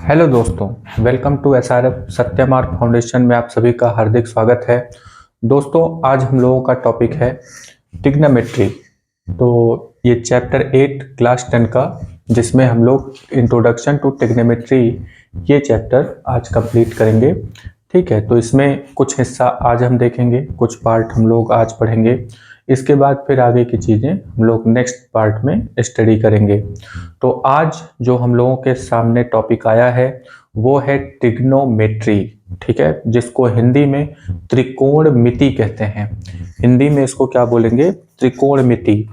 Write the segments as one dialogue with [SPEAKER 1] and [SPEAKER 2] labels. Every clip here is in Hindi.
[SPEAKER 1] हेलो दोस्तों, वेलकम टू एसआरएफ सत्यमार्ग फाउंडेशन में आप सभी का हार्दिक स्वागत है। दोस्तों, आज हम लोगों का टॉपिक है ट्रिग्नोमेट्री। तो ये चैप्टर 8 क्लास 10 का, जिसमें हम लोग इंट्रोडक्शन टू ट्रिग्नोमेट्री ये चैप्टर आज कंप्लीट करेंगे। ठीक है, तो इसमें कुछ हिस्सा आज हम देखेंगे, कुछ पार्ट हम लोग आज पढ़ेंगे। इसके बाद फिर आगे की चीज़ें हम लोग नेक्स्ट पार्ट में स्टडी करेंगे। तो आज जो हम लोगों के सामने टॉपिक आया है वो है ट्रिग्नोमेट्री। ठीक है, जिसको हिंदी में त्रिकोणमिति कहते हैं। हिंदी में इसको क्या बोलेंगे? त्रिकोणमिति।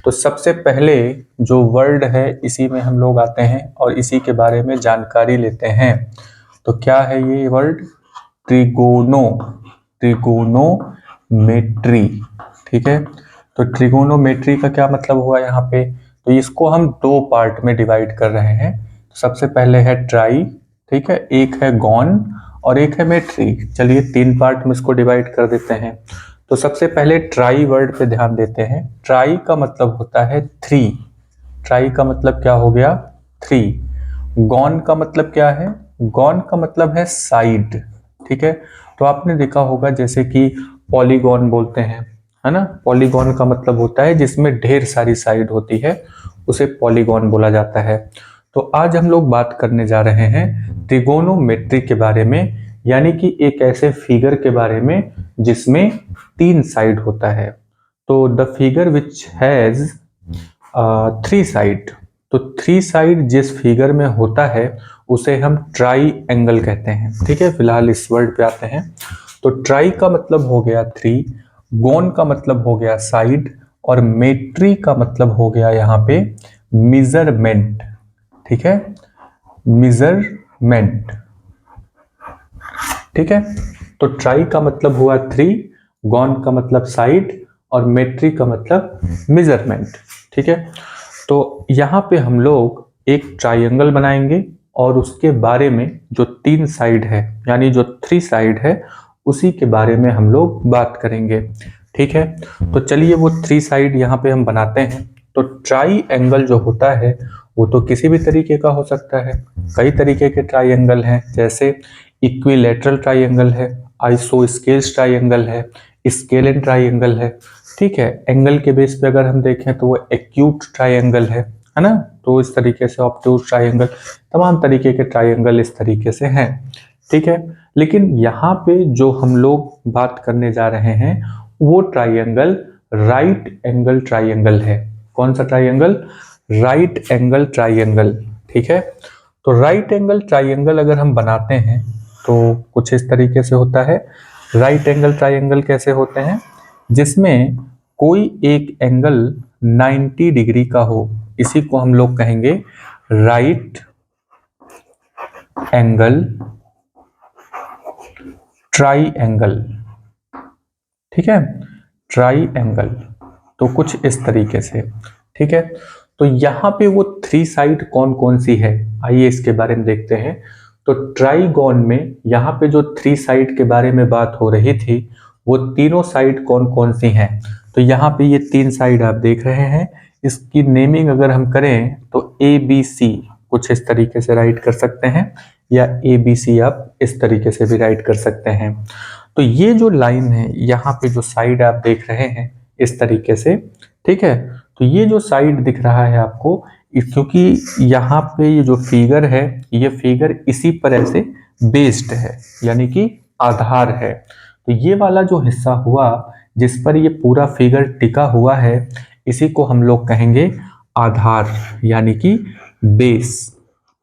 [SPEAKER 1] तो सबसे पहले जो वर्ड है इसी में हम लोग आते हैं और इसी के बारे में जानकारी लेते हैं। तो क्या है ये वर्ड? ट्रिगोनोमेट्री। ठीक है, तो ट्रिगोनोमेट्री का क्या मतलब हुआ यहाँ पे? तो इसको हम दो पार्ट में डिवाइड कर रहे हैं। तो सबसे पहले है ट्राई, ठीक है, एक है गॉन और एक है मेट्री। चलिए तीन पार्ट में इसको डिवाइड कर देते हैं। तो सबसे पहले ट्राई वर्ड पे ध्यान देते हैं। ट्राई का मतलब होता है थ्री। ट्राई का मतलब क्या हो गया? थ्री। गॉन का मतलब क्या है? गॉन का मतलब है साइड। ठीक है, तो आपने देखा होगा जैसे कि पॉलीगॉन बोलते हैं, है ना। पॉलीगॉन का मतलब होता है जिसमें ढेर सारी साइड होती है, उसे पॉलीगॉन बोला जाता है। तो आज हम लोग बात करने जा रहे हैं ट्रिगोनोमेट्री के बारे में, यानी कि एक ऐसे फिगर के बारे में जिसमें तीन साइड होता है। तो the figure which has three side. तो थ्री साइड जिस फिगर में होता है उसे हम ट्राई एंगल कहते हैं। ठीक है, फिलहाल इस वर्ड पे आते हैं। तो ट्राई का मतलब हो गया थ्री, गोन का मतलब हो गया साइड, और मेट्री का मतलब हो गया यहाँ पे मेजरमेंट। ठीक है, मेजरमेंट। ठीक है, तो ट्राई का मतलब हुआ थ्री, गॉन का मतलब साइड और मेट्री का मतलब मेजरमेंट। ठीक है, तो यहाँ पे हम लोग एक ट्राइंगल बनाएंगे और उसके बारे में जो तीन साइड है, यानी जो थ्री साइड है, उसी के बारे में हम लोग बात करेंगे। ठीक है, तो चलिए वो थ्री साइड यहाँ पे हम बनाते हैं। तो ट्राई एंगल जो होता है वो तो किसी भी तरीके का हो सकता है। कई तरीके के ट्राइंगल हैं, जैसे इक्विलैटरल ट्राइंगल है, आइसोस्केल्स ट्राइंगल है, स्केलेन ट्राइंगल है। ठीक है, एंगल के बेस पे अगर हम देखें तो वो एक्यूट ट्राइंगल है ना। तो इस तरीके से ऑब्टूज ट्राइंगल, तमाम तरीके के ट्राइंगल इस तरीके से हैं। ठीक है, लेकिन यहाँ पे जो हम लोग बात करने जा रहे हैं वो ट्राइंगल राइट एंगल ट्राइंगल है। कौन सा ट्राइंगल? Right angle triangle. ठीक है, तो राइट एंगल ट्राइंगल अगर हम बनाते हैं तो कुछ इस तरीके से होता है। राइट एंगल ट्राइंगल कैसे होते हैं? जिसमें कोई एक एंगल 90 डिग्री का हो, इसी को हम लोग कहेंगे राइट एंगल ट्राई एंगल। ठीक है, ट्राई एंगल। तो कुछ इस तरीके से। ठीक है, तो यहाँ पे वो थ्री साइड कौन कौन सी है, आइए इसके बारे में देखते हैं। तो ट्राईगॉन में यहाँ पे जो थ्री साइड के बारे में बात हो रही थी, वो तीनों साइड कौन कौन सी हैं? तो यहाँ पे ये तीन साइड आप देख रहे हैं। इसकी नेमिंग अगर हम करें तो ABC कुछ इस तरीके से राइट कर सकते हैं, या ABC आप इस तरीके से भी राइट कर सकते हैं। तो ये जो लाइन है, यहाँ पे जो साइड आप देख रहे हैं इस तरीके से, ठीक है, तो ये जो साइड दिख रहा है आपको, क्योंकि यहाँ पे ये जो फिगर है, ये फिगर इसी पर ऐसे बेस्ड है, यानी कि आधार है। तो ये वाला जो हिस्सा हुआ जिस पर ये पूरा फिगर टिका हुआ है, इसी को हम लोग कहेंगे आधार, यानी कि बेस।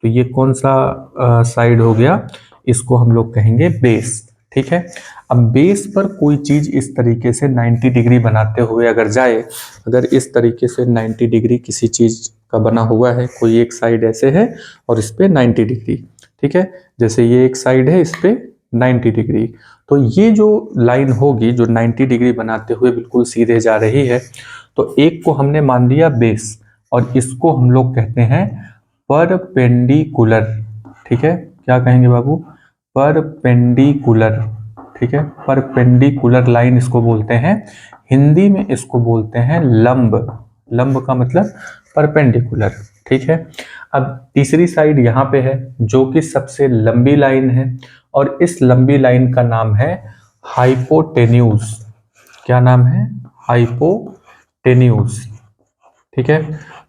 [SPEAKER 1] तो ये कौन सा साइड हो गया? इसको हम लोग कहेंगे बेस। ठीक है, अब बेस पर कोई चीज इस तरीके से 90 डिग्री बनाते हुए अगर जाए, अगर इस तरीके से 90 डिग्री किसी चीज का बना हुआ है, कोई एक साइड ऐसे है और इस पे 90 डिग्री, ठीक है, जैसे ये एक साइड है, इस पे 90 डिग्री, तो ये जो लाइन होगी जो 90 डिग्री बनाते हुए बिल्कुल सीधे जा रही है, तो एक को हमने मान लिया बेस और इसको हम लोग कहते हैं परपेंडिकुलर। ठीक है, क्या कहेंगे बाबू? परपेंडिकुलर। ठीक है, परपेंडिकुलर लाइन इसको बोलते हैं। हिंदी में इसको बोलते हैं लंब। लंब का मतलब परपेंडिकुलर। ठीक है। अब तीसरी साइड यहाँ पे है जो कि सबसे लंबी लाइन है, और इस लंबी लाइन का नाम है हाइपोटेन्यूज। क्या नाम है? हाइपोटेन्यूज। ठीक है,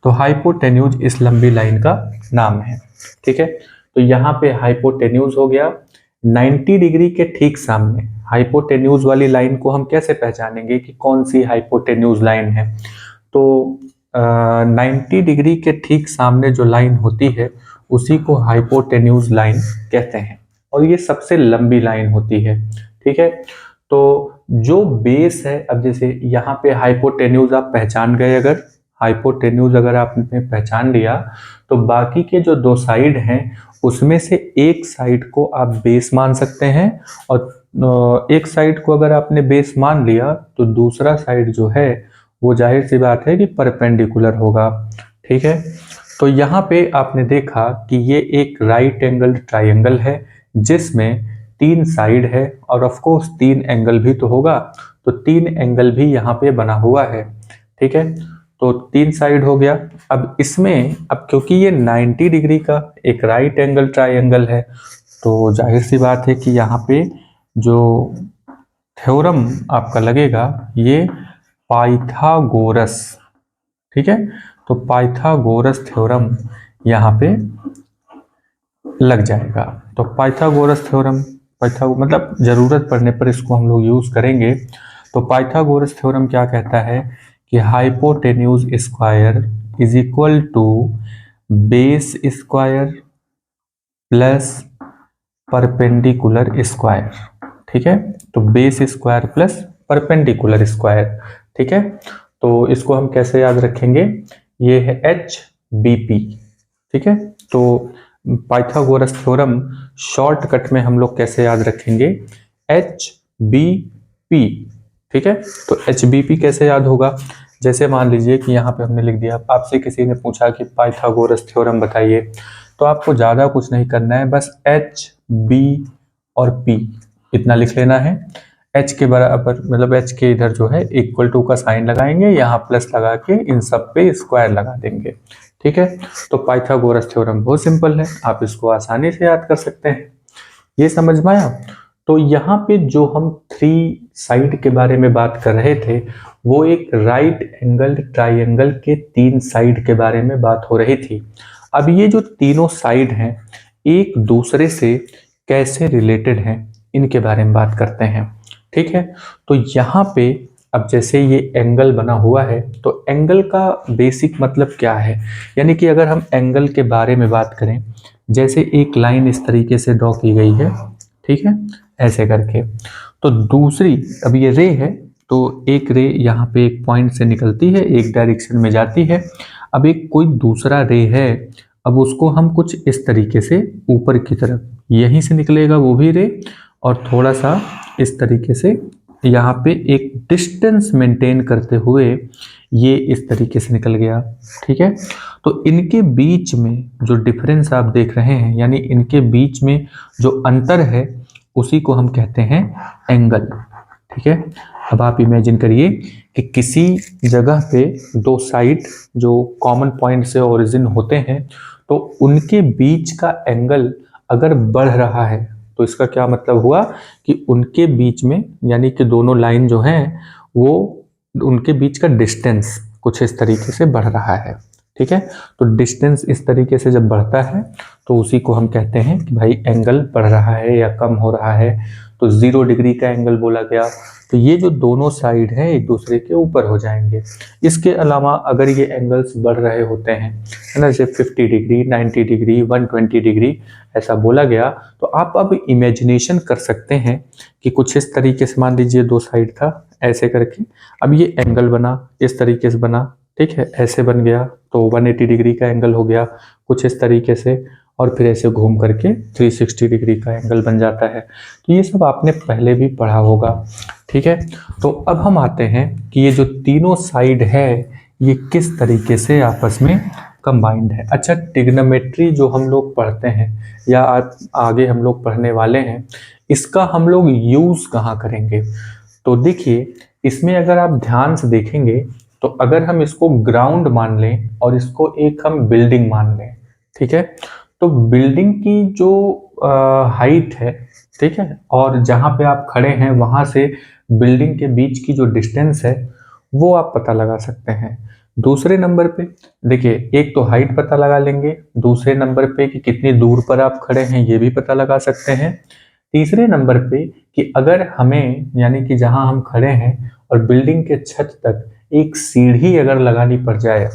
[SPEAKER 1] तो हाइपोटेन्यूज इस लंबी लाइन का नाम है। ठीक है, तो यहाँ पे हाइपोटेन्यूज हो गया। 90 डिग्री के ठीक सामने हाइपोटेन्यूज वाली लाइन को हम कैसे पहचानेंगे कि कौन सी हाइपोटेन्यूज लाइन है? तो 90 डिग्री के ठीक सामने जो लाइन होती है उसी को हाइपोटेन्यूज लाइन कहते हैं, और ये सबसे लंबी लाइन होती है। ठीक है, तो जो बेस है, अब जैसे यहाँ पे हाइपोटेन्यूज आप पहचान गए, अगर हाइपोटेन्यूज अगर आपने पहचान लिया तो बाकी के जो दो साइड हैं उसमें से एक साइड को आप बेस मान सकते हैं, और एक साइड को अगर आपने बेस मान लिया तो दूसरा साइड जो है वो जाहिर सी बात है कि परपेंडिकुलर होगा। ठीक है, तो यहाँ पे आपने देखा कि ये एक राइट एंगल ट्राइंगल है जिसमें 3 साइड है, और ऑफ कोर्स 3 एंगल भी तो होगा, तो 3 एंगल भी यहाँ पे बना हुआ है। ठीक है, तो 3 साइड हो गया। अब इसमें अब क्योंकि ये 90 डिग्री का एक राइट एंगल ट्राइंगल है, तो जाहिर सी बात है कि यहाँ पे जो थ्योरम आपका लगेगा ये पाइथागोरस। ठीक है, तो पाइथागोरस थ्योरम यहाँ पे लग जाएगा। तो पाइथागोरस थ्योरम, मतलब जरूरत पड़ने पर इसको हम लोग यूज करेंगे। तो पाइथागोरस थ्योरम क्या कहता है कि hypotenuse square is equal to base square plus perpendicular square. ठीक है, तो base square plus perpendicular square. ठीक है, तो इसको हम कैसे याद रखेंगे? ये है HBP। ठीक है, तो पाइथागोरस थ्योरम शॉर्टकट में हम लोग कैसे याद रखेंगे? HBP। ठीक है, तो HBP कैसे याद होगा? जैसे मान लीजिए कि यहाँ पे हमने लिख दिया, आपसे किसी ने पूछा कि पाइथागोरस थ्योरम बताइए, तो आपको ज़्यादा कुछ नहीं करना है, बस H, B और P इतना लिख लेना है। H के बराबर मतलब H के इधर जो है इक्वल टू का साइन लगाएंगे, यहाँ प्लस लगा के इन सब पे स्क्वायर लगा देंगे। ठीक है, तो पाइथागोरस थ्योरम बहुत सिंपल है, आप इसको आसानी से याद कर सकते हैं। ये समझ में आया? तो यहाँ पे जो हम 3 साइड के बारे में बात कर रहे थे वो एक राइट एंगल ट्राइंगल के 3 साइड के बारे में बात हो रही थी। अब ये जो तीनों साइड हैं एक दूसरे से कैसे रिलेटेड हैं इनके बारे में बात करते हैं। ठीक है, तो यहाँ पे अब जैसे ये एंगल बना हुआ है, तो एंगल का बेसिक मतलब क्या है? यानी कि अगर हम एंगल के बारे में बात करें, जैसे एक लाइन इस तरीके से ड्रॉ की गई है, ठीक है, ऐसे करके, तो दूसरी, अब ये रे है, तो एक रे यहाँ पे एक पॉइंट से निकलती है, एक डायरेक्शन में जाती है। अब एक कोई दूसरा रे है, अब उसको हम कुछ इस तरीके से ऊपर की तरफ, यहीं से निकलेगा वो भी रे, और थोड़ा सा इस तरीके से यहाँ पे एक डिस्टेंस मेंटेन करते हुए ये इस तरीके से निकल गया। ठीक है, तो इनके बीच में जो डिफरेंस आप देख रहे हैं, यानी इनके बीच में जो अंतर है उसी को हम कहते हैं एंगल। ठीक है, अब आप इमेजिन करिए कि किसी जगह पे 2 साइड जो कॉमन पॉइंट से ओरिजिन होते हैं, तो उनके बीच का एंगल अगर बढ़ रहा है तो इसका क्या मतलब हुआ कि उनके बीच में, यानी कि दोनों लाइन जो हैं वो उनके बीच का डिस्टेंस कुछ इस तरीके से बढ़ रहा है। ठीक है, तो डिस्टेंस इस तरीके से जब बढ़ता है तो उसी को हम कहते हैं कि भाई एंगल बढ़ रहा है या कम हो रहा है, तो 0 डिग्री का एंगल बोला गया। तो ये जो दोनों साइड हैं एक दूसरे के ऊपर हो जाएंगे। इसके अलावा अगर ये एंगल्स बढ़ रहे होते हैं, है ना, जैसे 50 डिग्री, 90 डिग्री, 120 डिग्री ऐसा बोला गया, तो आप अब इमेजिनेशन कर सकते हैं कि कुछ इस तरीके से, मान लीजिए 2 साइड था ऐसे करके, अब ये एंगल बना, इस तरीके से बना, ठीक है, ऐसे बन गया तो 180 डिग्री का एंगल हो गया कुछ इस तरीके से, और फिर ऐसे घूम करके 360 डिग्री का एंगल बन जाता है। तो ये सब आपने पहले भी पढ़ा होगा। ठीक है, तो अब हम आते हैं कि ये जो तीनों साइड है ये किस तरीके से आपस में कंबाइंड है। अच्छा, ट्रिग्नोमेट्री जो हम लोग पढ़ते हैं या आगे हम लोग पढ़ने वाले हैं, इसका हम लोग यूज कहाँ करेंगे? तो देखिए, इसमें अगर आप ध्यान से देखेंगे तो तो अगर हम इसको ग्राउंड मान लें और इसको एक हम बिल्डिंग मान लें, ठीक है, तो बिल्डिंग की जो हाइट है, ठीक है, और जहां पे आप खड़े हैं वहां से बिल्डिंग के बीच की जो डिस्टेंस है वो आप पता लगा सकते हैं। दूसरे नंबर पे देखिए, एक तो हाइट पता लगा लेंगे, दूसरे नंबर पे कि कितनी दूर पर आप खड़े हैं ये भी पता लगा सकते हैं। तीसरे नंबर पे कि अगर हमें, यानी कि जहां हम खड़े हैं और बिल्डिंग के छत तक एक सीढ़ी अगर लगानी पड़ जाए,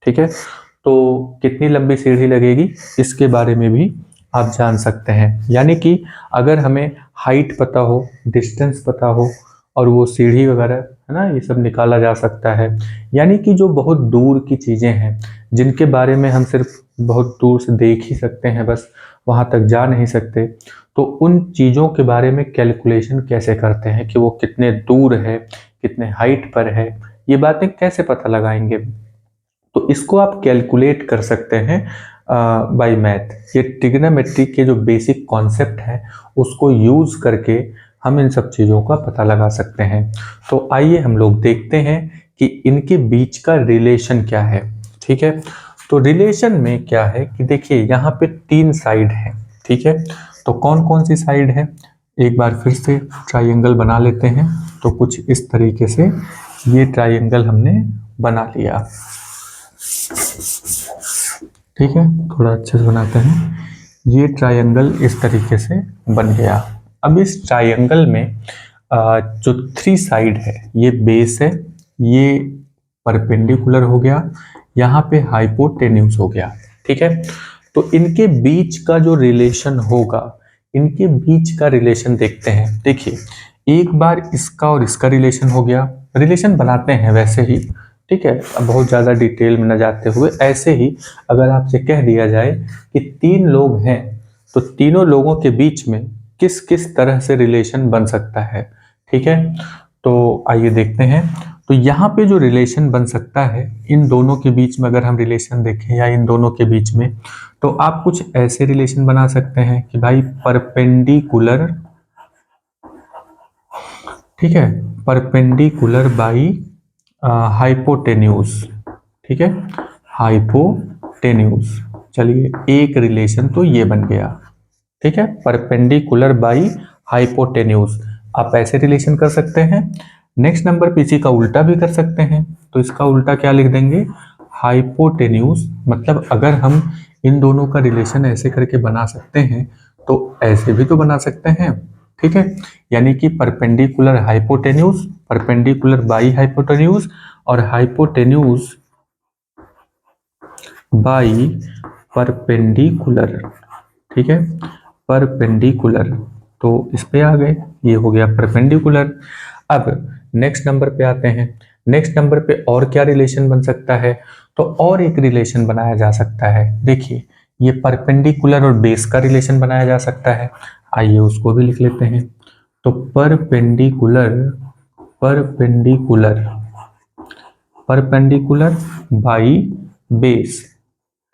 [SPEAKER 1] ठीक है, तो कितनी लंबी सीढ़ी लगेगी इसके बारे में भी आप जान सकते हैं। यानी कि अगर हमें हाइट पता हो, डिस्टेंस पता हो और वो सीढ़ी वगैरह है ना, ये सब निकाला जा सकता है। यानी कि जो बहुत दूर की चीज़ें हैं जिनके बारे में हम सिर्फ बहुत दूर से देख ही सकते हैं, बस वहाँ तक जा नहीं सकते, तो उन चीज़ों के बारे में कैलकुलेशन कैसे करते हैं कि वो कितने दूर है, कितने हाइट पर है, ये बातें कैसे पता लगाएंगे। तो इसको आप कैलकुलेट कर सकते हैं बाय मैथ। ये ट्रिग्नोमेट्री के जो बेसिक कॉन्सेप्ट है उसको यूज करके हम इन सब चीज़ों का पता लगा सकते हैं। तो आइए हम लोग देखते हैं कि इनके बीच का रिलेशन क्या है, ठीक है। तो रिलेशन में क्या है कि देखिए यहाँ पे 3 साइड है, ठीक है। तो कौन कौन सी साइड है, एक बार फिर से ट्राइंगल बना लेते हैं। तो कुछ इस तरीके से ये ट्राइंगल हमने बना लिया, ठीक है, थोड़ा अच्छे से बनाते हैं। ये ट्रायंगल इस तरीके से बन गया। अब इस ट्रायंगल में जो 3 साइड है, ये बेस है, ये परपेंडिकुलर हो गया, यहाँ पे हाइपोटेन्यूज हो गया, ठीक है। तो इनके बीच का जो रिलेशन होगा, इनके बीच का रिलेशन देखते हैं। देखिए, एक बार इसका और इसका रिलेशन हो गया, रिलेशन बनाते हैं वैसे ही, ठीक है, अब बहुत ज़्यादा डिटेल में न जाते हुए ऐसे ही अगर आपसे कह दिया जाए कि 3 लोग हैं तो तीनों लोगों के बीच में किस किस तरह से रिलेशन बन सकता है, ठीक है। तो आइए देखते हैं। तो यहाँ पे जो रिलेशन बन सकता है इन दोनों के बीच में, अगर हम रिलेशन देखें या इन दोनों के बीच में, तो आप कुछ ऐसे रिलेशन बना सकते हैं कि भाई परपेंडिकुलर, ठीक है, परपेंडिकुलर बाई हाइपोटेन्यूज, ठीक है, हाइपोटेन्यूज। चलिए, एक रिलेशन तो ये बन गया, ठीक है, परपेंडिकुलर बाई हाइपोटेन्यूज। आप ऐसे रिलेशन कर सकते हैं। नेक्स्ट नंबर पे इसी का उल्टा भी कर सकते हैं। तो इसका उल्टा क्या लिख देंगे, हाइपोटेन्यूज। मतलब अगर हम इन दोनों का रिलेशन ऐसे करके बना सकते हैं तो ऐसे भी तो बना सकते हैं, ठीक है। यानी कि perpendicular hypotenuse, perpendicular by hypotenuse और हाइपोटेन्यूज बाई परपेंडिकुलर, ठीक है, परपेंडिकुलर। तो इस पे आ गए, ये हो गया परपेंडिकुलर। अब नेक्स्ट नंबर पे आते हैं। नेक्स्ट नंबर पे और क्या रिलेशन बन सकता है, तो और एक रिलेशन बनाया जा सकता है। देखिए, ये परपेंडिकुलर और बेस का रिलेशन बनाया जा सकता है। आइए उसको भी लिख लेते हैं। तो perpendicular, perpendicular, perpendicular by base,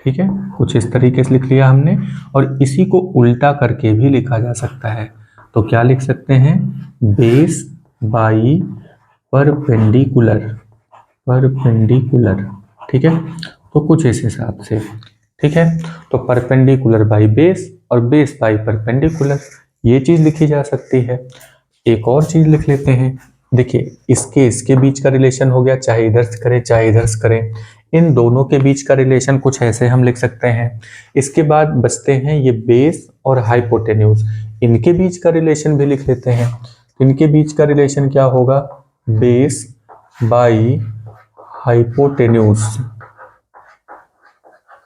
[SPEAKER 1] ठीक है, कुछ इस तरीके से लिख लिया हमने। और इसी को उल्टा करके भी लिखा जा सकता है। तो क्या लिख सकते हैं, बेस बाई परपेंडिकुलर, परपेंडिकुलर, ठीक है। तो कुछ इस हिसाब से, ठीक है। तो परपेंडिकुलर बाई बेस और बेस बाई परपेंडिकुलर, ये चीज लिखी जा सकती है। एक और चीज लिख लेते हैं। देखिए, इसके बीच का रिलेशन हो गया, चाहे इधर से करें चाहे इधर से करें, इन दोनों के बीच का रिलेशन कुछ ऐसे हम लिख सकते हैं। इसके बाद बचते हैं ये बेस और हाइपोटेन्यूज, इनके बीच का रिलेशन भी लिख लेते हैं। इनके बीच का रिलेशन क्या होगा, बेस बाई हाइपोटेन्यूज,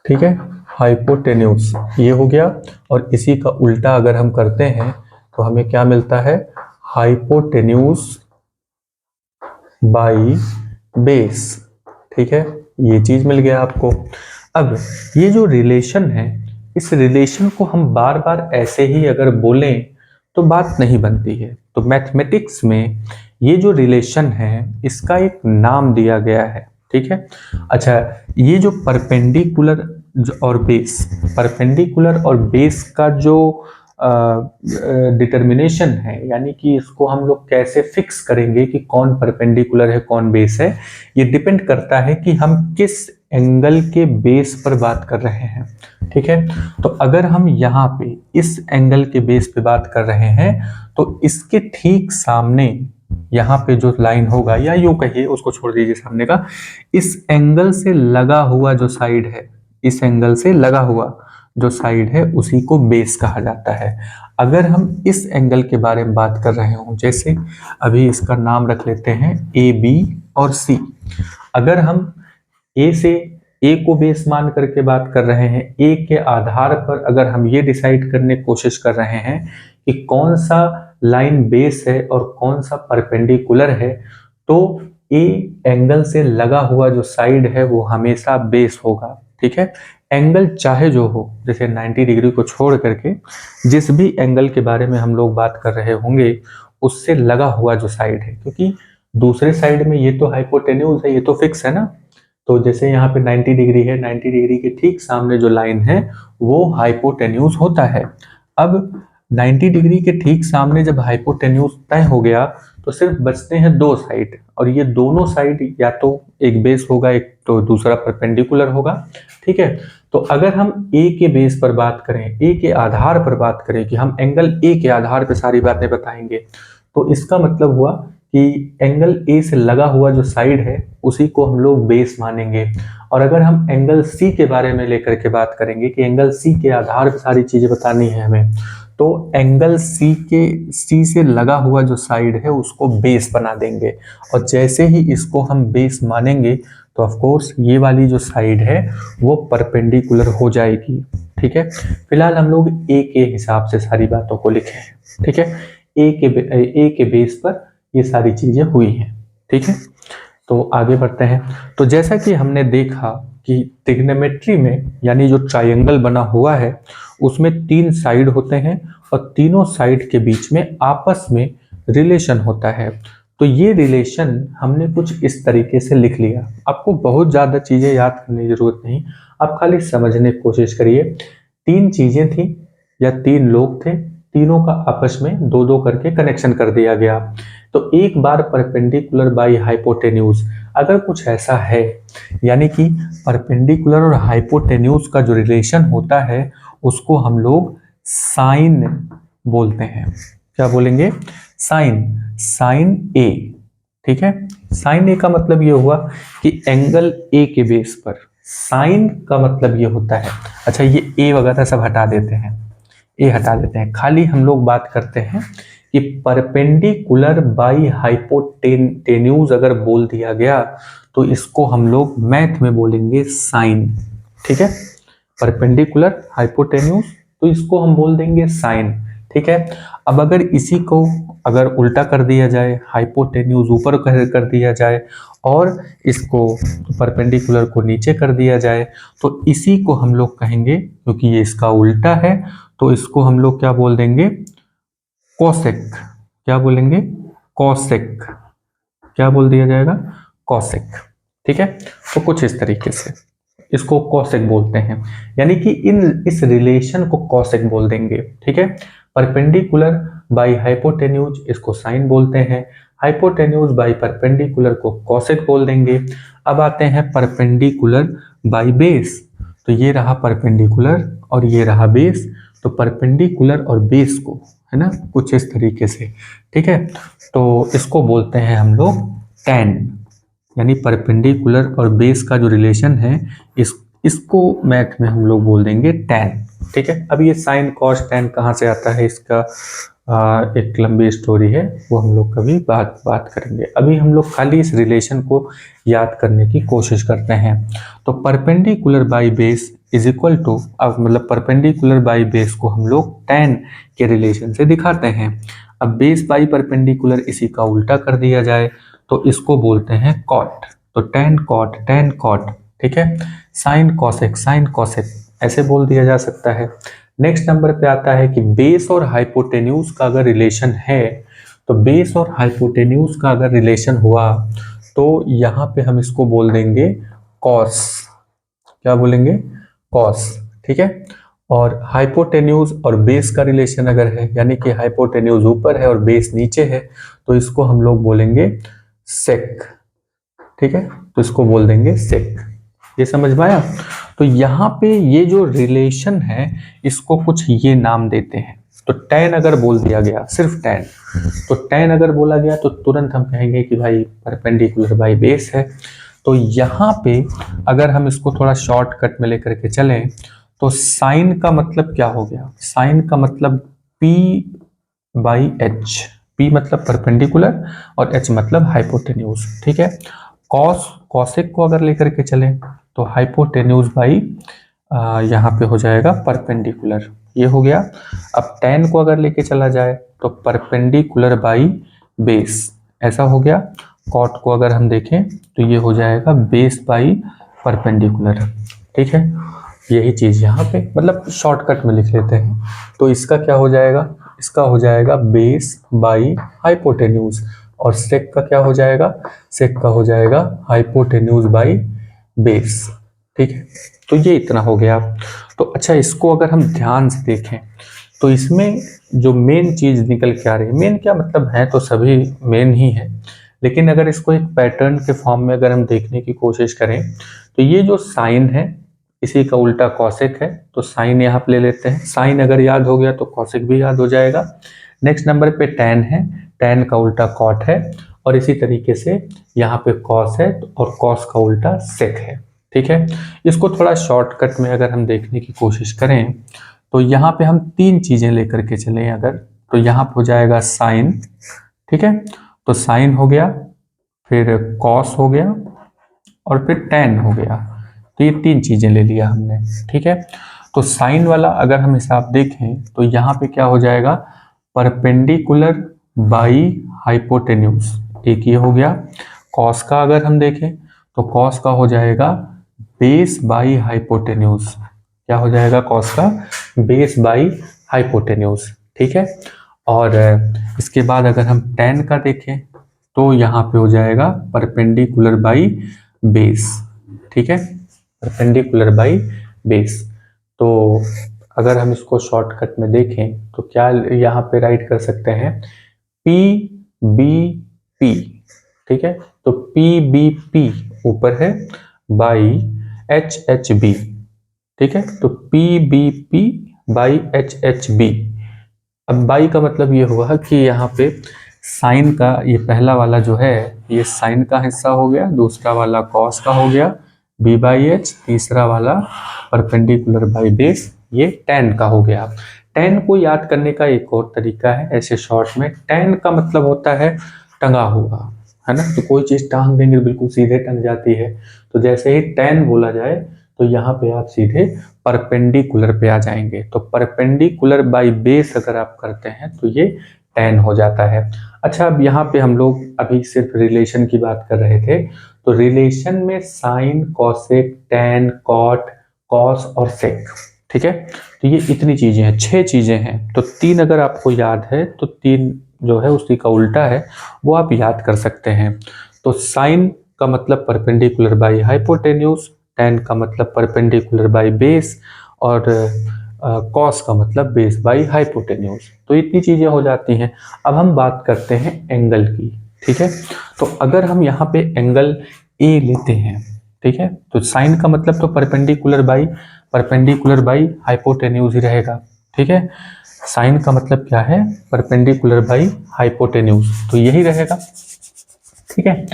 [SPEAKER 1] ठीक है, हाइपोटेन्यूज ये हो गया। और इसी का उल्टा अगर हम करते हैं तो हमें क्या मिलता है, हाइपोटेन्यूज बाई बेस, ठीक है, ये चीज मिल गया आपको। अब ये जो रिलेशन है, इस रिलेशन को हम बार बार ऐसे ही अगर बोलें तो बात नहीं बनती है। तो मैथमेटिक्स में ये जो रिलेशन है इसका एक नाम दिया गया है, ठीक है। अच्छा, ये जो परपेंडिकुलर और बेस, परपेंडिकुलर और बेस का जो डिटर्मिनेशन है, यानी कि इसको हम लोग कैसे फिक्स करेंगे कि कौन परपेंडिकुलर है कौन बेस है, ये डिपेंड करता है कि हम किस एंगल के बेस पर बात कर रहे हैं। ठीक है, तो अगर हम यहाँ पे इस एंगल के बेस पे बात कर रहे हैं तो इसके ठीक सामने यहाँ पे जो लाइन होगा, या यूं कहिए उसको छोड़ दीजिए सामने का, इस एंगल से लगा हुआ जो साइड है, इस एंगल से लगा हुआ जो साइड है उसी को बेस कहा जाता है। अगर हम इस एंगल के बारे में बात कर रहे हो, जैसे अभी इसका नाम रख लेते हैं ए बी और सी, अगर हम ए से ए को बेस मान करके बात कर रहे हैं, ए के आधार पर अगर हम ये डिसाइड करने की कोशिश कर रहे हैं कि कौन सा लाइन बेस है और कौन सा परपेंडिकुलर है, तो ए एंगल से लगा हुआ जो साइड है वो हमेशा बेस होगा। ठीक है, एंगल चाहे जो हो, जैसे 90 डिग्री को छोड़ करके जिस भी एंगल के बारे में हम लोग बात कर रहे होंगे उससे लगा हुआ जो साइड है, क्योंकि दूसरे साइड में ये तो हाइपोटेन्यूज है, ये तो फिक्स है ना। तो जैसे यहाँ पे 90 डिग्री है, 90 डिग्री के ठीक सामने जो लाइन है वो हाइपोटेन्यूज होता है। अब 90 डिग्री के ठीक सामने जब हाइपोटेन्यूज तय हो गया तो सिर्फ बचते हैं दो साइड, और ये दोनों साइड या तो एक बेस होगा, एक तो दूसरा परपेंडिकुलर होगा। ठीक है, तो अगर हम ए के बेस पर बात करें, ए के आधार पर बात करें कि हम एंगल ए के आधार पर सारी बातें बताएंगे, तो इसका मतलब हुआ कि एंगल ए से लगा हुआ जो साइड है उसी को हम लोग बेस मानेंगे। और अगर हम एंगल सी के बारे में लेकर के बात करेंगे कि एंगल सी के आधार पर सारी चीजें बतानी है हमें, तो एंगल सी से लगा हुआ जो साइड है उसको बेस बना देंगे, और जैसे ही इसको हम बेस मानेंगे तो ऑफ कोर्स ये वाली जो साइड है वो परपेंडिकुलर हो जाएगी। ठीक है, फिलहाल हम लोग ए के हिसाब से सारी बातों को लिखे हैं। ठीक है, ए के बेस पर ये सारी चीजें हुई हैं। ठीक है, तो आगे बढ़ते हैं। तो जैसा कि हमने देखा कि ट्रिग्नोमेट्री में, यानी जो ट्रायंगल बना हुआ है उसमें तीन साइड होते हैं और तीनों साइड के बीच में आपस में रिलेशन होता है। तो ये रिलेशन हमने कुछ इस तरीके से लिख लिया। आपको बहुत ज़्यादा चीज़ें याद करने की जरूरत नहीं, आप खाली समझने की कोशिश करिए। तीन चीज़ें थी या तीन लोग थे, तीनों का आपस में दो दो करके कनेक्शन कर दिया गया। तो एक बार परपेंडिकुलर बाई हाइपोटेन्यूज, अगर कुछ ऐसा है, यानी कि परपेंडिकुलर और हाइपोटेन्यूज का जो रिलेशन होता है उसको हम लोग साइन बोलते हैं। क्या बोलेंगे? साइन ए। ठीक है, साइन ए का मतलब ये हुआ कि एंगल ए के बेस पर, साइन का मतलब ये होता है, अच्छा ये ए वगैरह सब हटा देते हैं, ए हटा देते हैं, खाली हम लोग बात करते हैं कि परपेंडिकुलर बाई हाइपोटेन्यूज अगर बोल दिया गया तो इसको हम लोग मैथ में बोलेंगे साइन। ठीक है, परपेंडिकुलर हाइपोटेन्यूज तो इसको हम बोल देंगे साइन। ठीक है, अब अगर इसी को अगर उल्टा कर दिया जाए, हाइपोटेन्यूज ऊपर कर दिया जाए और इसको परपेंडिकुलर को नीचे कर दिया जाए, तो इसी को हम लोग कहेंगे, क्योंकि ये इसका उल्टा है तो इसको हम लोग क्या बोल देंगे? कोसेक। क्या बोलेंगे? कोसेक। क्या बोल दिया जाएगा? कोसेक। ठीक है, तो कुछ इस तरीके से इसको कोसेक बोलते हैं, यानी कि इस रिलेशन को कोसेक बोल देंगे। ठीक है, परपेंडिकुलर बाई हाइपोटेन्यूज इसको साइन बोलते हैं, हाइपोटेन्यूज बाई परपेंडिकुलर को कोसेक बोल देंगे। अब आते हैं परपेंडिकुलर बाई बेस, तो ये रहा परपेंडिकुलर और ये रहा बेस, तो परपेंडिकुलर और बेस को, है ना, कुछ इस तरीके से। ठीक है, तो इसको बोलते हैं हम लोग टैन, यानी परपेंडिकुलर और बेस का जो रिलेशन है इसको मैथ में हम लोग बोल देंगे टैन। ठीक है, अब ये साइन कॉस टैन कहाँ से आता है, इसका एक लंबी स्टोरी है, वो हम लोग कभी बात करेंगे। अभी हम लोग खाली इस रिलेशन को याद करने की कोशिश करते हैं। तो perpendicular by base is equal to, अब मतलब परपेंडिकुलर बाई बेस को हम लोग टैन के रिलेशन से दिखाते हैं। अब बेस बाई परपेंडिकुलर इसी का उल्टा कर दिया जाए तो इसको बोलते हैं कॉट, तो टैन कॉट। ठीक है, साइन कॉसेक ऐसे बोल दिया जा सकता है। नेक्स्ट नंबर पे आता है कि बेस और हाइपोटेन्यूज का अगर रिलेशन है, तो बेस और हाइपोटेन्यूज का अगर रिलेशन हुआ तो यहाँ पे हम इसको बोल देंगे कॉस। क्या बोलेंगे? कॉस। ठीक है, और हाइपोटेन्यूज और बेस का रिलेशन अगर है, यानी कि हाइपोटेन्यूज ऊपर है और बेस नीचे है, तो इसको हम लोग बोलेंगे सेक। ठीक है, तो इसको बोल देंगे सेक। ये समझ में आया? तो यहाँ पे ये जो रिलेशन है इसको कुछ ये नाम देते हैं। तो tan अगर बोल दिया गया, सिर्फ tan, तो tan अगर बोला गया तो तुरंत हम कहेंगे कि भाई परपेंडिकुलर बाई बेस है। तो यहाँ पे अगर हम इसको थोड़ा शॉर्टकट में लेकर के चलें तो साइन का मतलब क्या हो गया? साइन का मतलब P बाई एच। P मतलब परपेंडिकुलर और H मतलब हाइपोटेन्यूज। ठीक है, कॉस कॉसेक को अगर लेकर के चलें तो हाइपोटेन्यूज बाई यहाँ पे हो जाएगा परपेंडिकुलर, ये हो गया। अब tan को अगर लेके चला जाए तो परपेंडिकुलर बाई बेस, ऐसा हो गया। कॉट को अगर हम देखें तो ये हो जाएगा बेस बाई परपेंडिकुलर। ठीक है, यही चीज यहाँ पे मतलब शॉर्टकट में लिख लेते हैं। तो इसका क्या हो जाएगा? इसका हो जाएगा बेस बाई हाइपोटेन्यूज, और सेक का क्या हो जाएगा? सेक का हो जाएगा हाइपोटेन्यूज बाई बेस। ठीक है, तो ये इतना हो गया। तो अच्छा, इसको अगर हम ध्यान से देखें तो इसमें जो मेन चीज निकल के आ रही है, मेन क्या मतलब है तो सभी मेन ही है, लेकिन अगर इसको एक पैटर्न के फॉर्म में अगर हम देखने की कोशिश करें तो ये जो साइन है इसी का उल्टा कॉसेक है, तो साइन यहाँ पे ले लेते हैं। साइन अगर याद हो गया तो कॉसेक भी याद हो जाएगा। नेक्स्ट नंबर पे टैन है, टैन का उल्टा कॉट है, और इसी तरीके से यहाँ पे कॉस है और कॉस का उल्टा सेक है। ठीक है, इसको थोड़ा शॉर्टकट में अगर हम देखने की कोशिश करें तो यहाँ पे हम तीन चीजें लेकर के चलें अगर, तो यहाँ पे हो जाएगा साइन। ठीक है, तो साइन हो गया, फिर कॉस हो गया, और फिर टैन हो गया। तो ये तीन चीजें ले लिया हमने। ठीक है, तो साइन वाला अगर हम हिसाब देखें तो यहाँ पे क्या हो जाएगा? परपेंडिकुलर बाई हाइपोटेन्यूज, एक ये हो गया। कॉस का अगर हम देखें तो कॉस का हो जाएगा बेस बाई हाइपोटेन्यूज। क्या हो जाएगा कॉस का? Base by hypotenuse. ठीक है, और इसके बाद अगर हम टैन का देखें तो यहाँ पे हो जाएगा परपेंडिकुलर बाई बेस। ठीक है, परपेंडिकुलर बाई बेस। तो अगर हम इसको शॉर्टकट में देखें तो क्या यहाँ पे राइट कर सकते हैं? P B P. ठीक है, तो पी बी पी ऊपर है बाई एच एच बी। ठीक है, तो P B P by H H B. अब बाई का मतलब ये हुआ कि यहाँ पे साइन का ये पहला वाला जो है ये साइन का हिस्सा हो गया, दूसरा वाला कॉस का हो गया बी बाई एच, तीसरा वाला परपेंडिकुलर बाई बेस ये टैन का हो गया। टैन को याद करने का एक और तरीका है ऐसे शॉर्ट में, टैन का मतलब होता है टंगा हुआ, है ना। तो कोई चीज टांग देंगे बिल्कुल सीधे टंग जाती है, तो जैसे ही टैन बोला जाए तो यहाँ पे आप सीधे परपेंडिकुलर पे आ जाएंगे। तो परपेंडिकुलर बाई बेस अगर आप करते हैं तो ये टैन हो जाता है। अच्छा, अब यहाँ पे हम लोग अभी सिर्फ रिलेशन की बात कर रहे थे, तो रिलेशन में sine, cosec, tan, cot, cos और सेक। ठीक है, तो ये इतनी चीजें हैं, 6 चीजें हैं। तो 3 अगर आपको याद है तो 3 जो है उसी का उल्टा है वो आप याद कर सकते हैं। तो साइन का मतलब परपेंडिकुलर बाई हाइपोटेन्यूज, टैन का मतलब परपेंडिकुलर बाई बेस, और कॉस का मतलब बेस बाई हाइपोटेन्यूज। तो इतनी चीजें हो जाती हैं। अब हम बात करते हैं एंगल की। ठीक है, तो अगर हम यहाँ पे एंगल ए लेते हैं, ठीक है, तो साइन का मतलब तो परपेंडिकुलर बाई हाइपोटेन्यूज ही रहेगा। ठीक है, साइन का मतलब क्या है? परपेंडिकुलर बाई हाइपोटेन्यूज, तो यही रहेगा। ठीक है,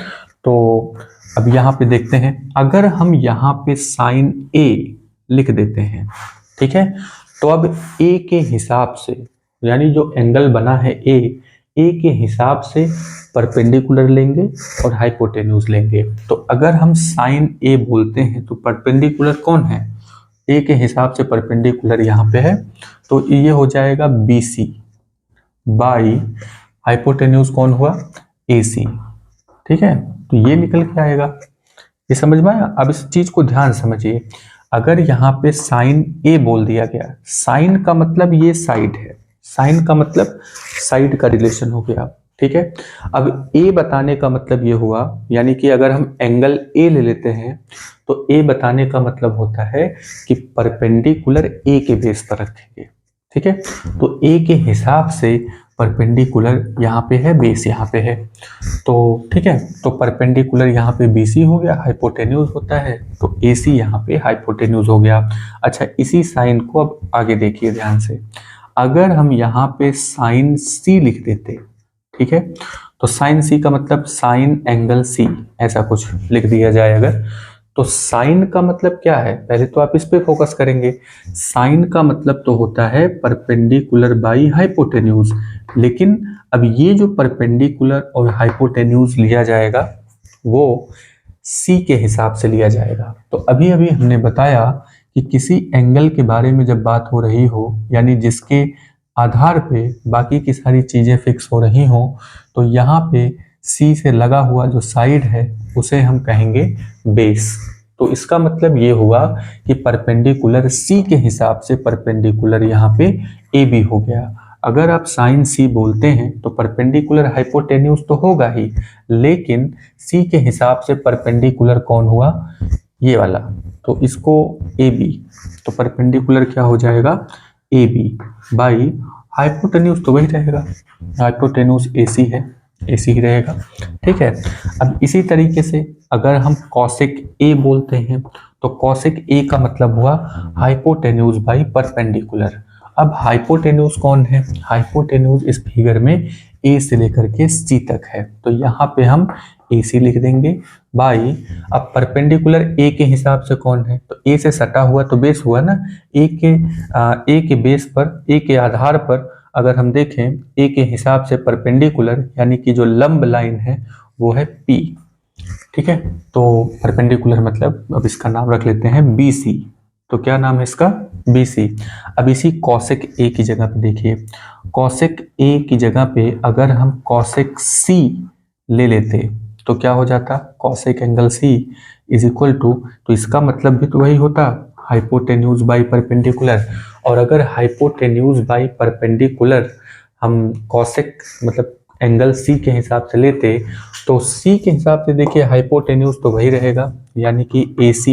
[SPEAKER 1] तो अब यहाँ पे देखते हैं, अगर हम यहाँ पे साइन ए लिख देते हैं, ठीक है, तो अब ए के हिसाब से, यानी जो एंगल बना है ए के हिसाब से परपेंडिकुलर लेंगे और हाइपोटेन्यूज लेंगे। तो अगर हम साइन ए बोलते हैं तो परपेंडिकुलर कौन है? ए के हिसाब से परपेंडिकुलर यहाँ पे है, तो ये हो जाएगा बी सी बाई हाइपोटेन्यूज कौन हुआ? ए सी। ठीक है, तो ये निकल के आएगा। ये समझ में आया? अब इस चीज को ध्यान समझिए, अगर यहाँ पे साइन ए बोल दिया गया, साइन का मतलब ये साइड है, साइन का मतलब साइड का रिलेशन हो गया। ठीक है। अब ए बताने का मतलब ये हुआ, यानी कि अगर हम एंगल ए ले लेते हैं तो ए बताने का मतलब होता है कि परपेंडिकुलर ए के बेस पर रखेंगे। ठीक है, तो ए के हिसाब से परपेंडिकुलर यहाँ पे है, बेस यहाँ पे है। तो ठीक है, तो परपेंडिकुलर यहाँ पे BC हो गया, हाइपोटेन्यूज होता है तो AC यहाँ पे हाइपोटेन्यूज हो गया। अच्छा, इसी साइन को अब आगे देखिए ध्यान से, अगर हम यहाँ पे साइन C लिख देते, ठीक है, तो साइन C का मतलब साइन एंगल C, ऐसा कुछ लिख दिया जाए अगर, तो साइन का मतलब क्या है, पहले तो आप इस पे फोकस करेंगे। साइन का मतलब तो होता है परपेंडिकुलर बाई हाइपोटेन्यूज, लेकिन अब ये जो परपेंडिकुलर और हाइपोटेन्यूज लिया जाएगा वो C के हिसाब से लिया जाएगा। तो अभी अभी हमने बताया कि किसी एंगल के बारे में जब बात हो रही हो, यानी जिसके आधार पे बाकी की सारी चीजें फिक्स हो रही हो, तो यहाँ पे C से लगा हुआ जो साइड है उसे हम कहेंगे बेस। तो इसका मतलब ये हुआ कि परपेंडिकुलर C के हिसाब से परपेंडिकुलर यहाँ पे AB हो गया। अगर आप साइन C बोलते हैं तो परपेंडिकुलर हाइपोटेन्यूज तो होगा ही, लेकिन C के हिसाब से परपेंडिकुलर कौन हुआ, ये वाला, तो इसको AB, तो परपेंडिकुलर क्या हो जाएगा, AB बाई हाइपोटेन्यूज तो वही रहेगा, हाइपोटेन्यूज AC है, AC ही रहेगा। ठीक है, अब इसी तरीके से अगर हम कॉसेक A बोलते हैं तो कॉसेक A का मतलब हुआ हाइपोटेन्यूज बाई परपेंडिकुलर। अब हाइपोटेन्यूज कौन है, हाइपोटेन्यूज इस फिगर में A से लेकर के C तक है, तो यहाँ पे हम AC लिख देंगे बाई, अब परपेंडिकुलर A के हिसाब से कौन है, तो A से सटा हुआ तो बेस हुआ ना, A के बेस पर, A के आधार पर अगर हम देखें A के हिसाब से परपेंडिकुलर यानी कि जो लंब लाइन है वो है P। ठीक है, तो परपेंडिकुलर मतलब अब इसका नाम रख लेते हैं BC, तो क्या नाम है इसका, BC। अब इसी कॉसेक A की जगह पे देखिए, कॉसेक A की जगह पे अगर हम कॉसेक C ले लेते तो क्या हो जाता, cosec angle C is equal to, तो इसका मतलब भी तो वही होता, हाइपोटेन्यूज बाई परपेंडिकुलर। और अगर हाइपोटेन्यूज बाई परपेंडिकुलर हम कॉसेक मतलब एंगल C के हिसाब से लेते तो C के हिसाब से देखिए हाइपोटेन्यूज तो वही रहेगा, यानी कि AC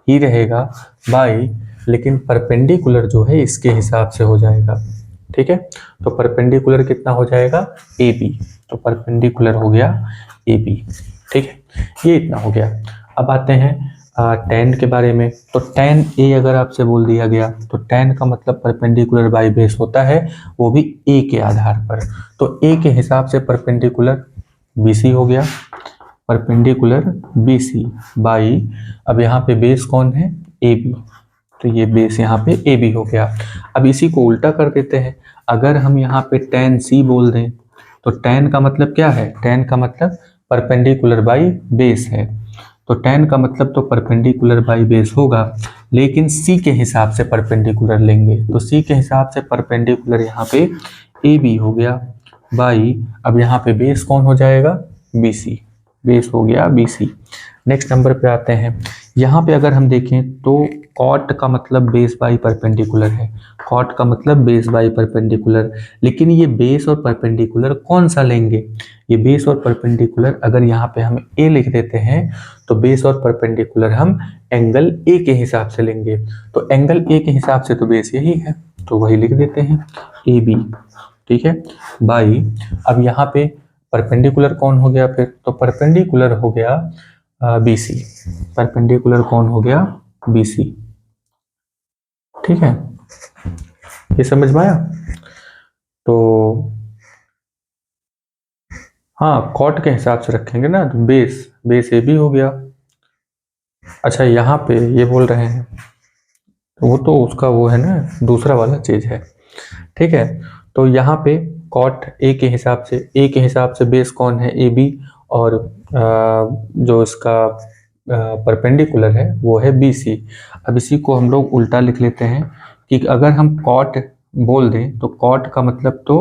[SPEAKER 1] ही रहेगा बाई, लेकिन परपेंडिकुलर जो है इसके हिसाब से हो जाएगा। ठीक है, तो परपेंडिकुलर कितना हो जाएगा, AB, तो परपेंडिकुलर हो गया AB। ठीक है, ये इतना हो गया। अब आते हैं tan के बारे में, तो tan A अगर आपसे बोल दिया गया तो tan का मतलब परपेंडिकुलर बाई बेस होता है, वो भी A के आधार पर, तो A के हिसाब से परपेंडिकुलर BC हो गया, परपेंडिकुलर BC बाई, अब यहाँ पे बेस कौन है, AB, तो ये बेस यहाँ पे AB हो गया। अब इसी को उल्टा कर देते हैं, अगर हम यहाँ पे tan C बोल दें तो tan का मतलब क्या है, tan का मतलब परपेंडिकुलर बाई बेस है, तो tan का मतलब तो परपेंडिकुलर बाई बेस होगा, लेकिन C के हिसाब से परपेंडिकुलर लेंगे, तो C के हिसाब से परपेंडिकुलर यहाँ पे AB हो गया बाई, अब यहाँ पे बेस कौन हो जाएगा, BC, बेस हो गया BC। नेक्स्ट नंबर पे आते हैं, यहाँ पे अगर हम देखें तो कॉट का मतलब बेस बाई परपेंडिकुलर है, कॉट का मतलब बेस बाई परपेंडिकुलर, लेकिन ये बेस और परपेंडिकुलर कौन सा लेंगे, ये बेस और परपेंडिकुलर अगर यहाँ पे हम A लिख देते हैं तो बेस और परपेंडिकुलर हम एंगल A के हिसाब से लेंगे, तो एंगल A के हिसाब से तो बेस यही है, तो वही लिख देते हैं AB। ठीक है, बाई, अब यहाँ पे परपेंडिकुलर कौन हो गया फिर, तो परपेंडिकुलर हो गया BC, परपेंडिकुलर कौन हो गया, BC। ठीक है, ये समझ में आया, तो हाँ कॉट के हिसाब से रखेंगे ना, तो बेस AB हो गया। अच्छा, यहाँ पे ये बोल रहे हैं, वो तो उसका वो है ना, दूसरा वाला चीज है। ठीक है, तो यहाँ पे कॉट A के हिसाब से बेस कौन है, AB, और जो इसका परपेंडिकुलर है वो है BC। अब इसी को हम लोग उल्टा लिख लेते हैं कि अगर हम कॉट बोल दें तो कॉट का मतलब तो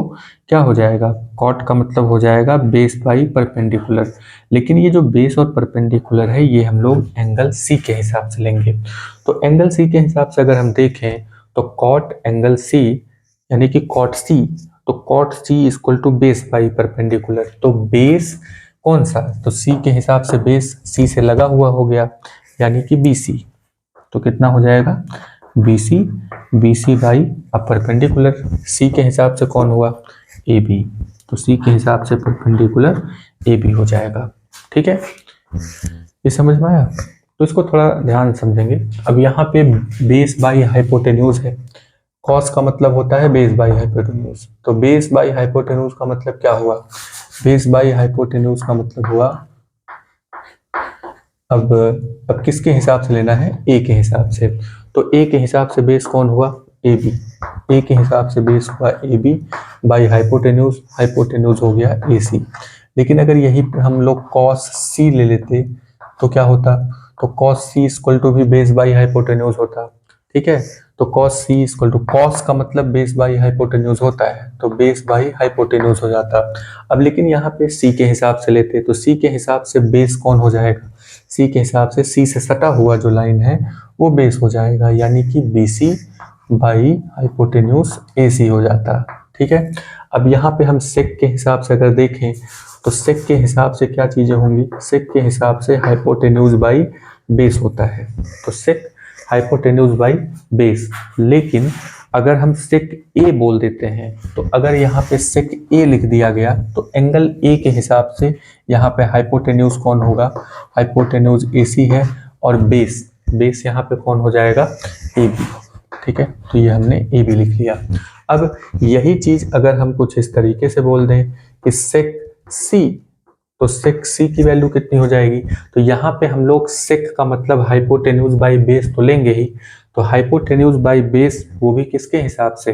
[SPEAKER 1] क्या हो जाएगा, कॉट का मतलब हो जाएगा बेस बाई परपेंडिकुलर, लेकिन ये जो बेस और परपेंडिकुलर है ये हम लोग एंगल C के हिसाब से लेंगे, तो एंगल C के हिसाब से अगर हम देखें तो कॉट एंगल C यानी कि कॉट C तो cot C equal to base by perpendicular, तो बेस कौन सा, तो सी के हिसाब से बेस सी से लगा हुआ हो गया यानी कि बी सी, तो कितना हो जाएगा बी सी बाई अब परपेंडिकुलर, सी के हिसाब से कौन हुआ ए बी, तो सी के हिसाब से परपेंडिकुलर ए बी हो जाएगा। ठीक है, ये समझ में आया। तो इसको थोड़ा ध्यान समझेंगे। अब यहाँ पे बेस बाई हाइपोटेन्यूज है, कॉस का मतलब होता है बेस बाई हाइपोटेन्यूज, तो बेस बाई हाइपोटेन्यूज का मतलब क्या हुआ, बेस बाई हाइपोटेन्यूज का मतलब हुआ अब किसके हिसाब से लेना है, ए के हिसाब से, तो ए के हिसाब से बेस कौन हुआ ए बी, ए के हिसाब से बेस हुआ A B by hypotenuse, hypotenuse हो गया ए सी। लेकिन अगर यही हम लोग कॉस सी ले लेते तो क्या होता, तो कॉस सी इक्वल टू भी बेस बाई हाइपोटेन्यूज होता। ठीक है, तो cos C equal to, cos का मतलब बेस बाई हाइपोटेन्यूज होता है, तो बेस बाई हाइपोटेन्यूज हो जाता। अब लेकिन यहाँ पे सी के हिसाब से लेते तो सी के हिसाब से बेस कौन हो जाएगा, सी के हिसाब से सी से सटा हुआ जो लाइन है वो बेस हो जाएगा, यानी कि B C by hypotenuse A सी हो जाता। ठीक है, अब यहाँ पे हम सेक के हिसाब से अगर देखें तो सेक के हिसाब से क्या चीजें होंगी, सेक के हिसाब से हाइपोटेन्यूज बाई बेस होता है, तो सेक हाइपोटेन्यूज बाई बेस। लेकिन अगर हम सेक ए बोल देते हैं, तो अगर यहाँ पे सेक ए लिख दिया गया तो एंगल ए के हिसाब से यहाँ पे हाइपोटेन्यूज कौन होगा, हाइपोटेन्यूज ए सी है, और बेस बेस यहाँ पे कौन हो जाएगा ए बी। ठीक है, तो ये हमने ए बी लिख लिया। अब यही चीज अगर हम कुछ इस तरीके से बोल दें कि सेक सी, तो सेक सी की वैल्यू कितनी हो जाएगी, तो यहाँ पे हम लोग सेक का मतलब हाइपोटेन्यूज बाई बेस तो लेंगे ही, तो हाइपोटेन्यूज बाई बेस वो भी किसके हिसाब से,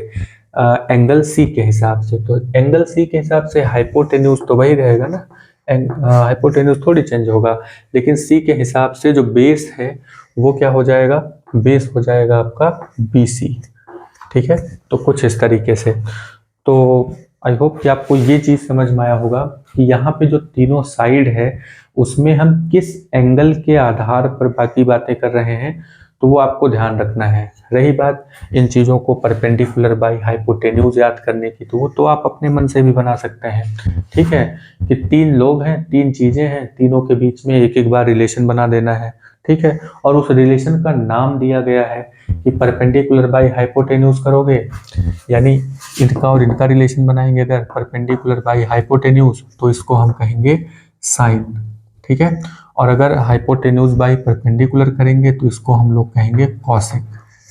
[SPEAKER 1] एंगल सी के हिसाब से, तो एंगल सी के हिसाब से हाइपोटेन्यूज तो वही रहेगा ना, हाइपोटेन्यूज थोड़ी चेंज होगा, लेकिन सी के हिसाब से जो बेस है वो क्या हो जाएगा, बेस हो जाएगा आपका बी सी। ठीक है, तो कुछ इस तरीके से। तो आई होप कि आपको ये चीज समझ में आया होगा कि यहाँ पे जो तीनों साइड है उसमें हम किस एंगल के आधार पर बाकी बातें कर रहे हैं, तो वो आपको ध्यान रखना है। रही बात इन चीज़ों को परपेंडिकुलर बाई हाइपोटेन्यूज याद करने की, तो वो तो आप अपने मन से भी बना सकते हैं। ठीक है, कि तीन लोग हैं, तीन चीज़ें हैं, तीनों के बीच में एक एक बार रिलेशन बना देना है। ठीक है, और उस रिलेशन का नाम दिया गया है कि परपेंडिकुलर बाई हाइपोटेन्यूज करोगे, यानी इनका और इनका रिलेशन बनाएंगे अगर परपेंडिकुलर बाई हाइपोटेन्यूज, तो इसको हम कहेंगे साइन। ठीक है, और अगर हाइपोटेन्यूज बाई परपेंडिकुलर करेंगे तो इसको हम लोग कहेंगे कॉसेक।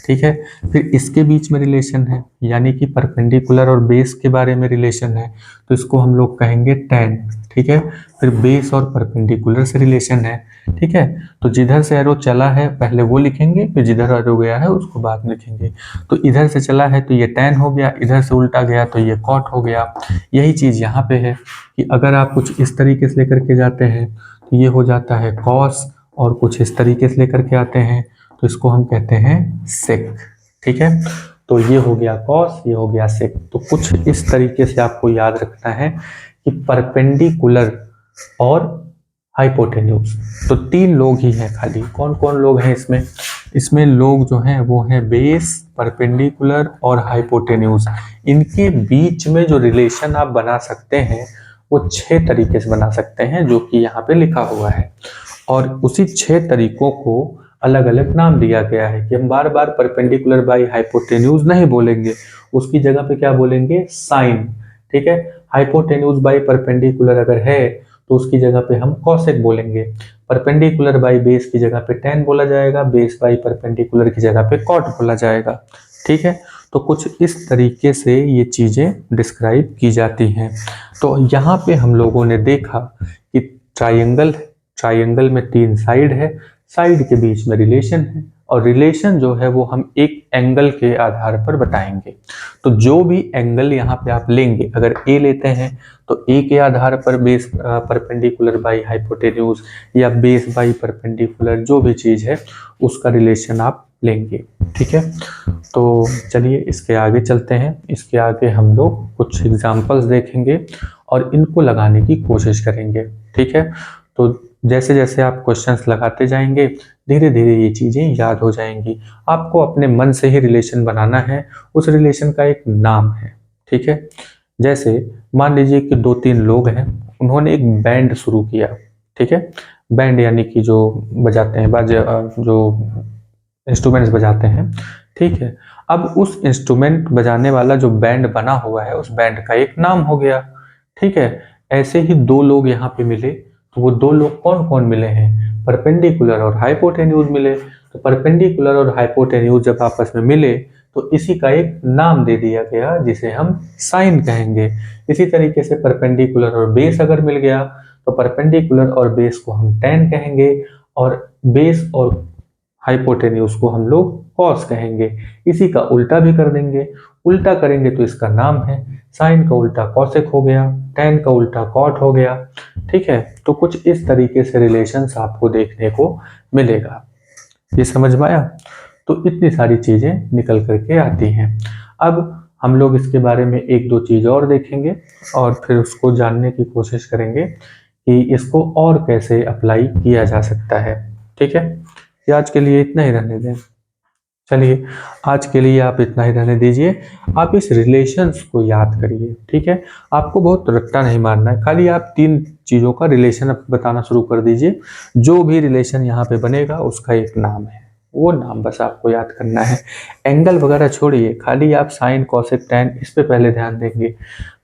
[SPEAKER 1] ठीक है, फिर इसके बीच में रिलेशन है, यानी कि परपेंडिकुलर और बेस के बारे में रिलेशन है, तो इसको हम लोग कहेंगे टैन। ठीक है, फिर बेस और परपेंडिकुलर से रिलेशन है। ठीक है, तो जिधर से एरो चला है पहले वो लिखेंगे, फिर जिधर एरो गया है उसको बाद में लिखेंगे। तो इधर से चला है तो ये टैन हो गया, इधर से उल्टा गया तो ये कॉट हो गया। यही चीज यहाँ पे है कि अगर आप कुछ इस तरीके से लेकर के जाते हैं तो ये हो जाता है कॉस, और कुछ इस तरीके से लेकर के आते हैं तो इसको हम कहते हैं सेक। ठीक है, तो ये हो गया कॉस, ये हो गया सेक। तो कुछ इस तरीके से आपको याद रखना है कि परपेंडिकुलर और हाइपोटेन्यूज, तो तीन लोग ही हैं खाली। कौन कौन लोग हैं इसमें, इसमें लोग जो हैं वो हैं बेस, परपेंडिकुलर और हाइपोटेन्यूज। इनके बीच में जो रिलेशन आप बना सकते हैं वो 6 तरीके से बना सकते हैं, जो कि यहाँ पे लिखा हुआ है, और उसी 6 तरीकों को अलग अलग नाम दिया गया है कि हम बार बार परपेंडिकुलर बाई हाइपोटेन्यूज नहीं बोलेंगे, उसकी जगह पे क्या बोलेंगे, साइन। ठीक है, हाइपोटेन्यूज बाई परपेंडिकुलर अगर है तो उसकी जगह पे हम कॉसेक बोलेंगे, परपेंडिकुलर बाई बेस की जगह पे टैन बोला जाएगा, बेस बाई परपेंडिकुलर की जगह पे कॉट बोला जाएगा। ठीक है, तो कुछ इस तरीके से ये चीजें डिस्क्राइब की जाती हैं। तो यहाँ पे हम लोगों ने देखा कि ट्राइंगल, ट्राइंगल में 3 साइड है, साइड के बीच में रिलेशन है, और रिलेशन जो है वो हम एक एंगल के आधार पर बताएंगे। तो जो भी एंगल यहाँ पे आप लेंगे, अगर ए लेते हैं तो ए के आधार पर बेस परपेंडिकुलर बाई हाइपोटेन्यूज या बेस बाई परपेंडिकुलर जो भी चीज है उसका रिलेशन आप लेंगे। ठीक है, तो चलिए इसके आगे चलते हैं। इसके आगे हम लोग कुछ एग्जाम्पल्स देखेंगे और इनको लगाने की कोशिश करेंगे। ठीक है, तो जैसे जैसे आप क्वेश्चंस लगाते जाएंगे धीरे धीरे ये चीजें याद हो जाएंगी। आपको अपने मन से ही रिलेशन बनाना है, उस रिलेशन का एक नाम है। ठीक है, जैसे मान लीजिए कि 2-3 लोग हैं, उन्होंने एक बैंड शुरू किया, ठीक है। बैंड यानी कि जो बजाते हैं जो इंस्ट्रूमेंट्स बजाते हैं, ठीक है। अब उस इंस्ट्रूमेंट बजाने वाला जो बैंड बना हुआ है, उस बैंड का एक नाम हो गया, ठीक है। ऐसे ही 2 लोग यहाँ पे मिले, तो वो 2 लोग कौन कौन मिले हैं, परपेंडिकुलर और हाइपोटेन्यूज मिले। तो परपेंडिकुलर और हाइपोटेन्यूज जब आपस में मिले तो इसी का एक नाम दे दिया गया जिसे हम साइन कहेंगे। इसी तरीके से परपेंडिकुलर और बेस अगर मिल गया तो परपेंडिकुलर और बेस को हम टैन कहेंगे, और बेस और हाइपोटेन्यूज को हम लोग कॉस कहेंगे। इसी का उल्टा भी कर देंगे, उल्टा करेंगे तो इसका नाम है साइन का उल्टा कॉसेक हो गया, टैन का उल्टा कॉट हो गया, ठीक है। तो कुछ इस तरीके से रिलेशंस आपको देखने को मिलेगा। ये समझ में आया? तो इतनी सारी चीजें निकल करके आती हैं। अब हम लोग इसके बारे में 1-2 चीज और देखेंगे और फिर उसको जानने की कोशिश करेंगे कि इसको और कैसे अप्लाई किया जा सकता है, ठीक है। ये आज के लिए इतना ही रहने दें। चलिए, आज के लिए आप इतना ही रहने दीजिए। आप इस रिलेशंस को याद करिए, ठीक है। आपको बहुत रट्टा नहीं मारना है, खाली आप 3 चीज़ों का रिलेशन बताना शुरू कर दीजिए। जो भी रिलेशन यहाँ पे बनेगा उसका एक नाम है, वो नाम बस आपको याद करना है। एंगल वगैरह छोड़िए, खाली आप साइन कॉसेक टैन इस पे पहले ध्यान देंगे।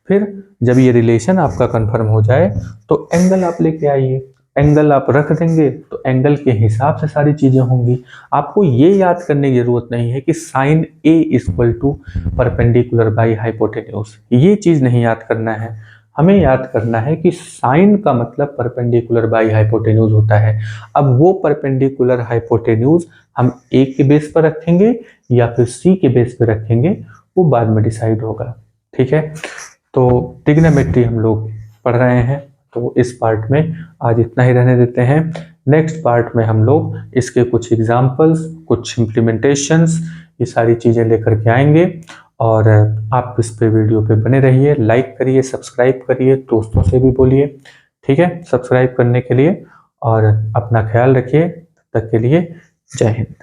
[SPEAKER 1] फिर जब ये रिलेशन आपका कंफर्म हो जाए तो एंगल आप लेके आइए। एंगल आप रख देंगे तो एंगल के हिसाब से सारी चीजें होंगी। आपको ये याद करने की जरूरत नहीं है कि sine A equal to perpendicular by hypotenuse, ये चीज नहीं याद करना है। हमें याद करना है कि साइन का मतलब परपेंडिकुलर बाई हाइपोटेन्यूज होता है। अब वो परपेंडिकुलर हाइपोटेन्यूज हम ए के बेस पर रखेंगे या फिर सी के बेस पर रखेंगे, वो बाद में डिसाइड होगा, ठीक है। तो ट्रिग्नोमेट्री हम लोग पढ़ रहे हैं, तो इस पार्ट में आज इतना ही रहने देते हैं। नेक्स्ट पार्ट में हम लोग इसके कुछ एग्जाम्पल्स, कुछ इम्प्लीमेंटेशंस, ये सारी चीज़ें लेकर के आएंगे। और आप इस पे वीडियो पे बने रहिए, लाइक करिए, सब्सक्राइब करिए, दोस्तों से भी बोलिए, ठीक है, सब्सक्राइब करने के लिए। और अपना ख्याल रखिए, तब तक के लिए जय हिंद।